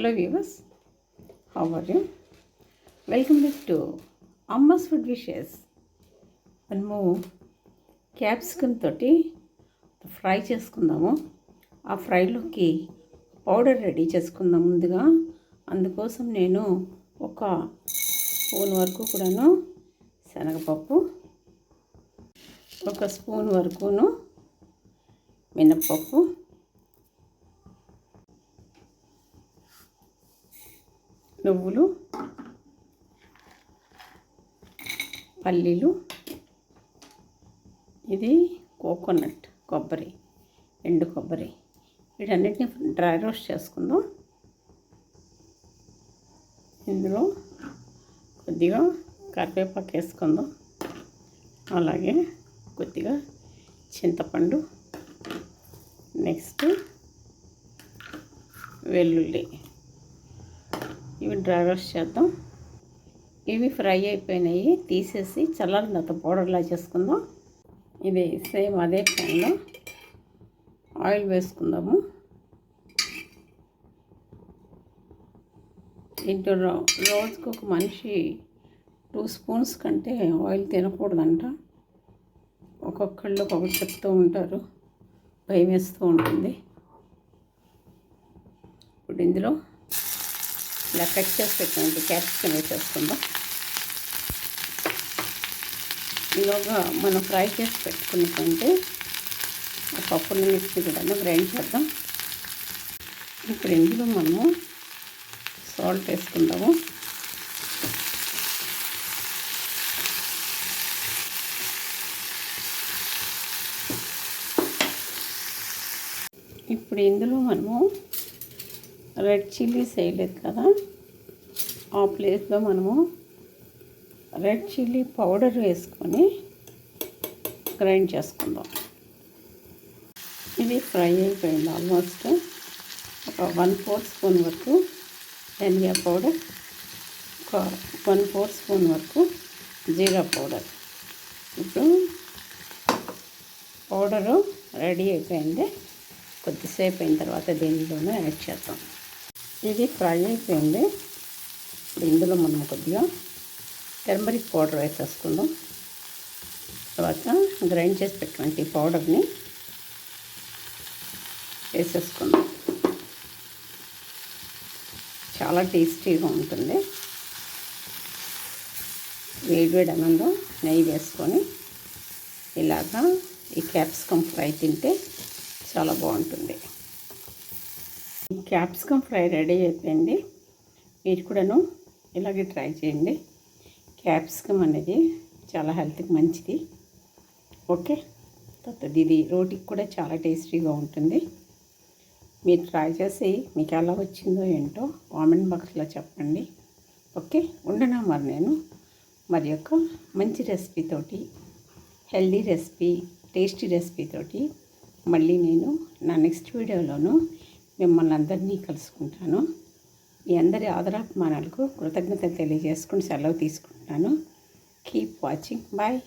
Hello viewers, how are you? Welcome back to Amma's food wishes. మనము capsicum తోటి fry చేసుకుందాము. ఆ ఫ్రైలోకి పౌడర్ రెడీ చేసుకుందాం. ముందుగా అందుకోసం నేను ఒక స్పూన్ వరకు కూడాను శనగపప్పు, ఒక స్పూన్ వరకును మినప్పప్పు, నువ్వులు, పల్లీలు, ఇది కోకోనట్ కొబ్బరి, ఎండు కొబ్బరి, వీటన్నిటిని డ్రై రోస్ట్ చేసుకుందాం. ఇందులో కొద్దిగా కరివేపాకు వేసుకుందాం. అలాగే కొద్దిగా చింతపండు, నెక్స్ట్ వెల్లుల్లి, ఇవి డ్రై రోస్ట్ చేద్దాం. ఇవి ఫ్రై అయిపోయినాయి, తీసేసి చల్లారిన తర్వాత పౌడర్లా చేసుకుందాం. ఇది సేమ్ అదే ప్యాన్లో ఆయిల్ వేసుకుందాము. ఇంట్లో రోజుకు ఒక మనిషి 2 స్పూన్స్ కంటే ఆయిల్ తినకూడదంట. ఒక్కొక్కళ్ళు ఒక్కొక్కటి చెప్తూ ఉంటారు, భయం వేస్తూ ఉంటుంది. ఇప్పుడు ఇందులో ఇలా కట్ చేసి పెట్టినట్టు క్యాప్సికమ్ వేసేసుకుందాం. ఈలోగా మనం ఫ్రై చేసి పెట్టుకున్నట్టు ఆ పప్పుని మిక్సీ కూడా గ్రైండ్ చేద్దాం. ఇప్పుడు ఇందులో మనము సాల్ట్ వేసుకుందాము. ఇప్పుడు ఇందులో మనము రెడ్ చిల్లీస్ వేయలేదు కదా, ఆ ప్లేస్లో మనము రెడ్ చిల్లీ పౌడర్ వేసుకొని గ్రైండ్ చేసుకుందాం. ఇది ఫ్రై అయిపోయింది ఆల్మోస్ట్. ఒక 1/4 స్పూన్ వరకు ధనియా పౌడర్, ఒక 1/4 స్పూన్ వరకు జీరా పౌడర్. ఇప్పుడు పౌడరు రెడీ అయిపోయింది. కొద్దిసేపు అయిన తర్వాత దీనిలోనే యాడ్ చేద్దాం. ఇది ఫ్రై అయిపోయింది. ఇప్పుడు ఇందులో మనం కొద్దిగా టర్మరిక్ పౌడర్ వేసేసుకుందాం. తర్వాత గ్రైండ్ చేసి పెట్టినటువంటి పౌడర్ని వేసేసుకుందాం. చాలా టేస్టీగా ఉంటుంది. వేడివేడి అన్నంలో నెయ్యి వేసుకొని ఇలాగా ఈ క్యాప్సికమ్ ఫ్రై తింటే చాలా బాగుంటుంది. ఈ క్యాప్సికమ్ ఫ్రై రెడీ అయిపోయింది. మీరు కూడాను ఇలాగే ట్రై చేయండి. క్యాప్సికమ్ అనేది చాలా హెల్త్కి మంచిది. ఓకే, తర్వాత ఇది రోటీకి కూడా చాలా టేస్టీగా ఉంటుంది. మీరు ట్రై చేసి మీకు ఎలా వచ్చిందో ఏంటో కామెంట్ బాక్స్లో చెప్పండి. ఓకే, ఉండనా మరి నేను మరి యొక్క మంచి రెసిపీతోటి, హెల్దీ రెసిపీ, టేస్టీ రెసిపీతోటి మళ్ళీ నేను నా నెక్స్ట్ వీడియోలోను మిమ్మల్ని అందరినీ కలుసుకుంటాను. మీ అందరి ఆదరాభిమానాలకు కృతజ్ఞత తెలియజేసుకుని సెలవు తీసుకుంటాను. Keep watching. బాయ్.